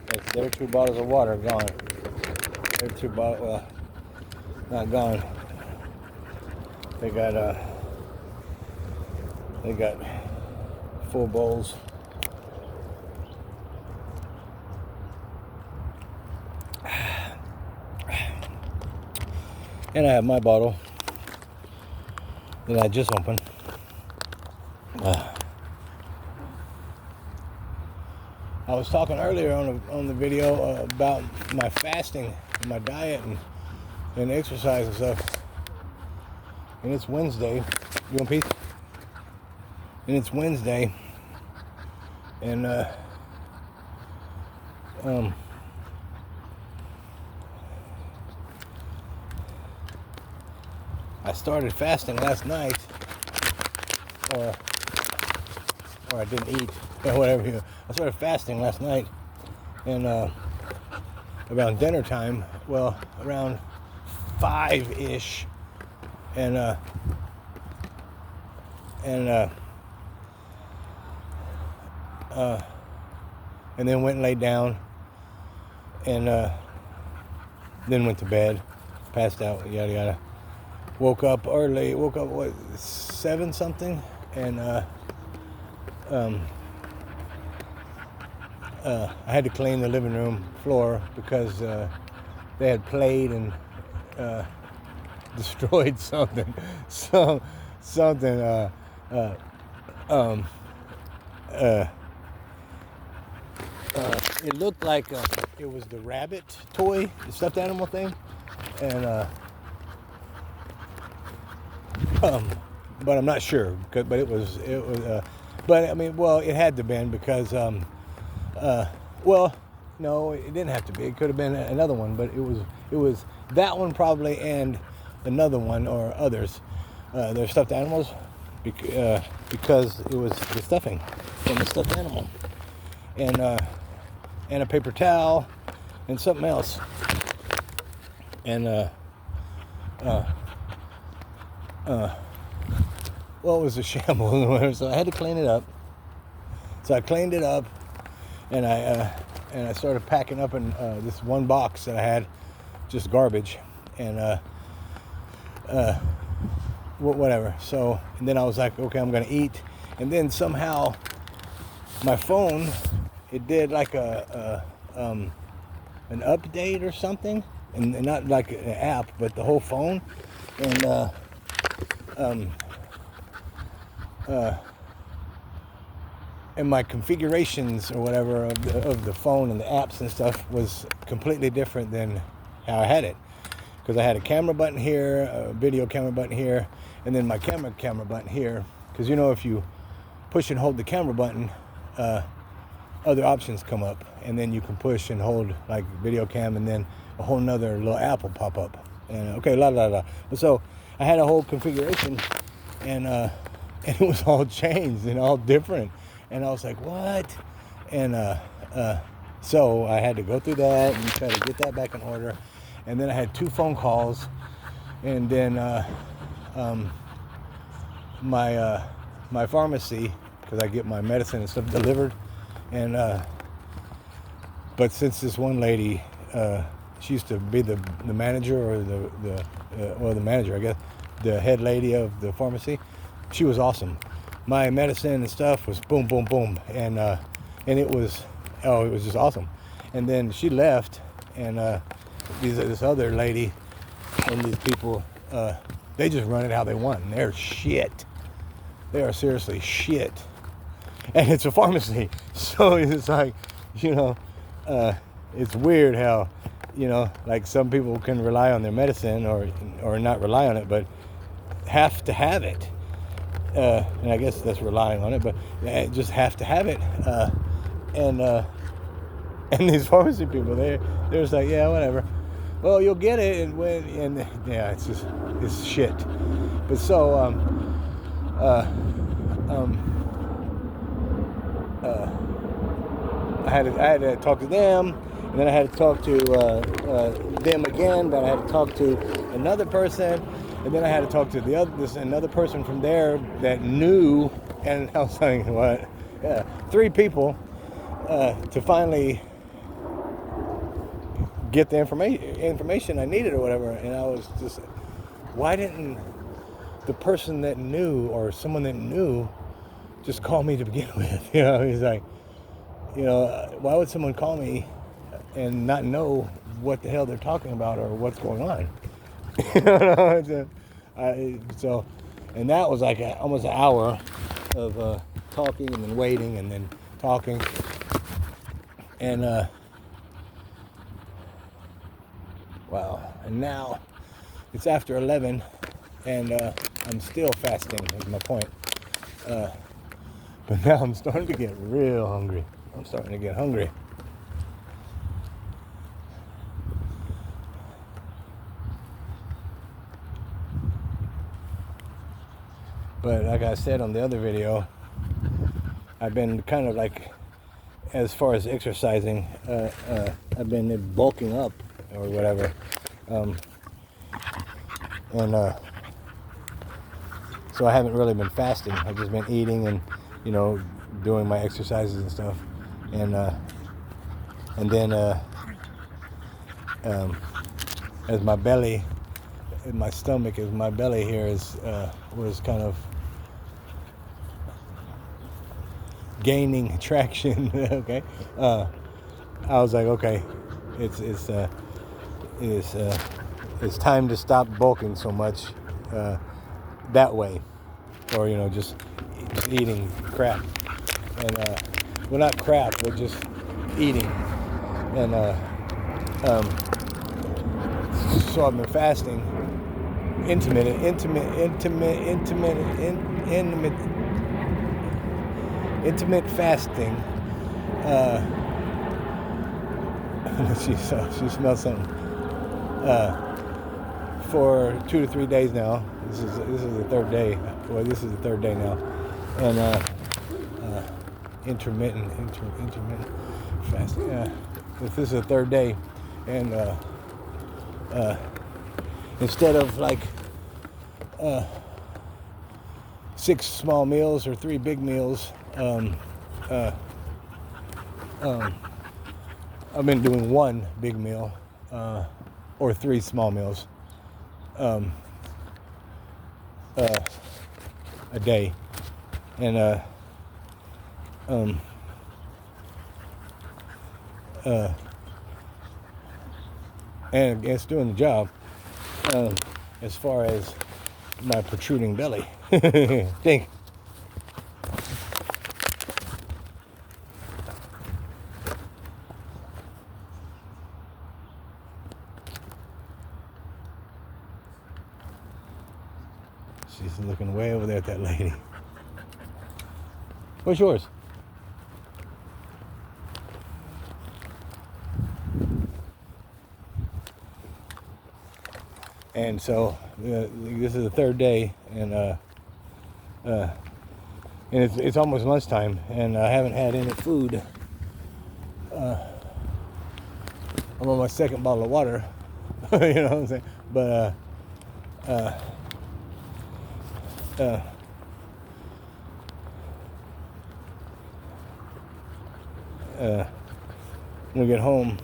There are 2 bottles of water gone. There are 2 bottles, well, not gone. They got full bowls. And I have my bottle that I just opened. I was talking earlier on the video about my fasting, my diet, and exercise and stuff. And it's Wednesday. You want a piece? And it's Wednesday. And I started fasting last night, or I didn't eat, or whatever. I started fasting last night, and around dinner time, well, around 5-ish, and then went and laid down, and then went to bed, passed out, yada yada. Woke up early. Woke up 7 something, and I had to clean the living room floor because they had played and destroyed something. It looked like it was the rabbit toy, the stuffed animal thing, and but I'm not sure. But it was. But I mean, well, it had to have been because well, no, it didn't have to be. It could have been another one, but it was that one probably, and another one or others. They're stuffed animals because it was the stuffing from the stuffed animal, and a paper towel and something else, and well, it was a shambles. So I had to clean it up. So I cleaned it up, and I started packing up in this one box that I had, just garbage, and whatever. So, and then I was like, okay, I'm gonna eat, and then somehow my phone, it did like an update or something, and not like an app, but the whole phone, and my configurations or whatever of the phone and the apps and stuff was completely different than how I had it, because I had a camera button here, a video camera button here, and then my camera button here, because if you push and hold the camera button, other options come up, and then you can push and hold like video cam, and then a whole nother little app will pop up, and okay, so I had a whole configuration, and it was all changed and all different, and I was like, what? And so I had to go through that and try to get that back in order, and then I had 2 phone calls, and then my pharmacy, because I get my medicine and stuff delivered, and but since this one lady, she used to be the manager, or the manager, I guess, the head lady of the pharmacy. She was awesome. My medicine and stuff was boom, boom, boom, and it was just awesome. And then she left, and this other lady and these people, they just run it how they want, and they're shit. They are seriously shit. And it's a pharmacy, so it's like, it's weird how, like some people can rely on their medicine or not rely on it, but have to have it. And I guess that's relying on it, but just have to have it. And these pharmacy people, they're just like, yeah, whatever. Well, you'll get it, and yeah, it's shit. But so I had to talk to them, and then I had to talk to them again. But I had to talk to another person, and then I had to talk to another person from there that knew. And I was like, what? Yeah, 3 people to finally get the information I needed or whatever. And I was just, why didn't the person that knew or someone that knew just call me to begin with? You know, he's like, you know, why would someone call me and not know what the hell they're talking about or what's going on? You know, so, and that was like almost an hour of talking and then waiting and then talking. And wow. And now it's after 11 and I'm still fasting is my point. But now I'm starting to get real hungry. I'm starting to get hungry. But like I said on the other video, I've been kind of like, as far as exercising, I've been bulking up or whatever. So I haven't really been fasting. I've just been eating and, you know, doing my exercises and stuff. And then as my belly, my stomach, as my belly here was kind of gaining traction. Okay, I was like, okay, it's time to stop bulking so much that way, or you know, just eating crap, and well, not crap, but just eating, and so I've been fasting, intermittent fasting. She smells something. For 2 to 3 days now. This is the third day. Well, this is the third day now, and intermittent fasting. This is the third day, and instead of like 6 small meals or 3 big meals, I've been doing 1 big meal or 3 small meals a day, and and it's doing the job as far as my protruding belly. Think. She's looking way over there at that lady. What's yours? And so this is the third day, and it's almost lunchtime, and I haven't had any food. I'm on my second bottle of water. You know what I'm saying? But when we get home,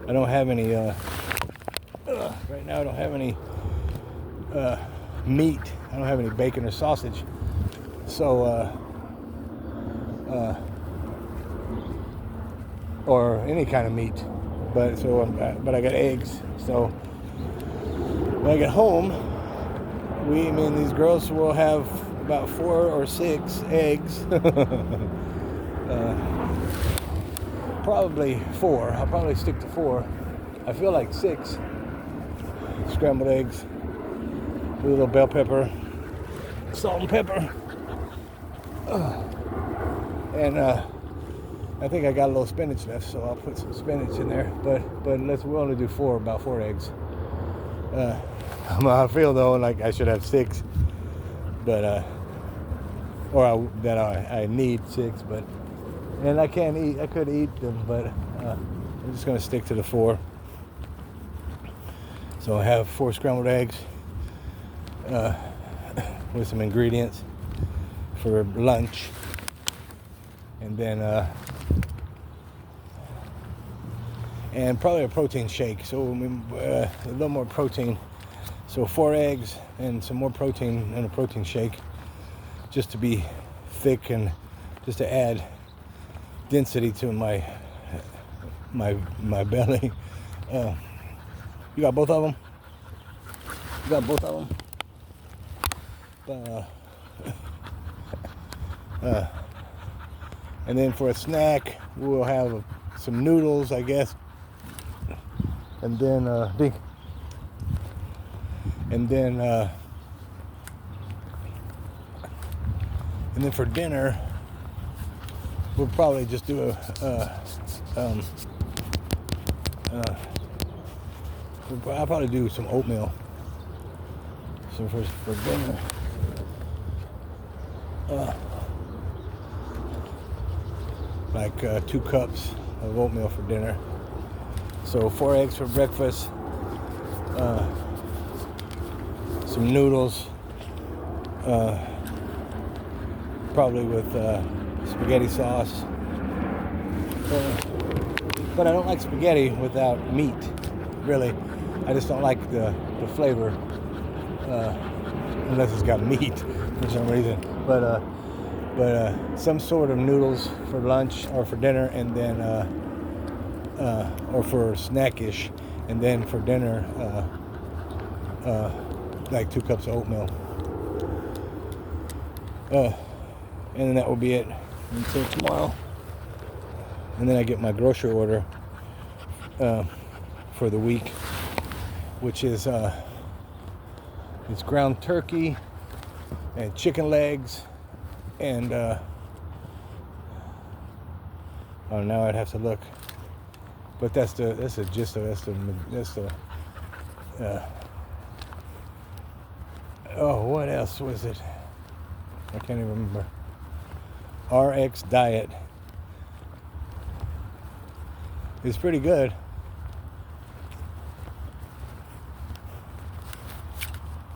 I don't have any. Right now, I don't have any meat. I don't have any bacon or sausage. So, or any kind of meat. But I got eggs. So when I get home, me and these girls will have about 4 or 6 eggs. Probably 4. I'll probably stick to 4. I feel like 6 scrambled eggs with a little bell pepper, salt and pepper, and I think I got a little spinach left, so I'll put some spinach in there. But we'll only do about 4 eggs. I feel though like I should have 6, but I need 6, but and I could eat them, but I'm just gonna stick to the 4. So I have 4 scrambled eggs with some ingredients for lunch, and then and probably a protein shake. So a little more protein. So 4 eggs and some more protein in a protein shake, just to be thick and just to add density to my belly. You got both of them? You got both of them? And then for a snack, we'll have some noodles, I guess. And then, for dinner, we'll probably just do I'll probably do some oatmeal. So for dinner, like 2 cups of oatmeal for dinner. So 4 eggs for breakfast, some noodles, probably with spaghetti sauce. But I don't like spaghetti without meat, really. I just don't like the flavor unless it's got meat for some reason. But some sort of noodles for lunch or for dinner, and then or for snackish, and then for dinner like 2 cups of oatmeal. And then that will be it until tomorrow. And then I get my grocery order for the week, which is it's ground turkey and chicken legs and oh, now I'd have to look, but that's the gist of oh, what else was it? I can't even remember. RX diet. It's pretty good.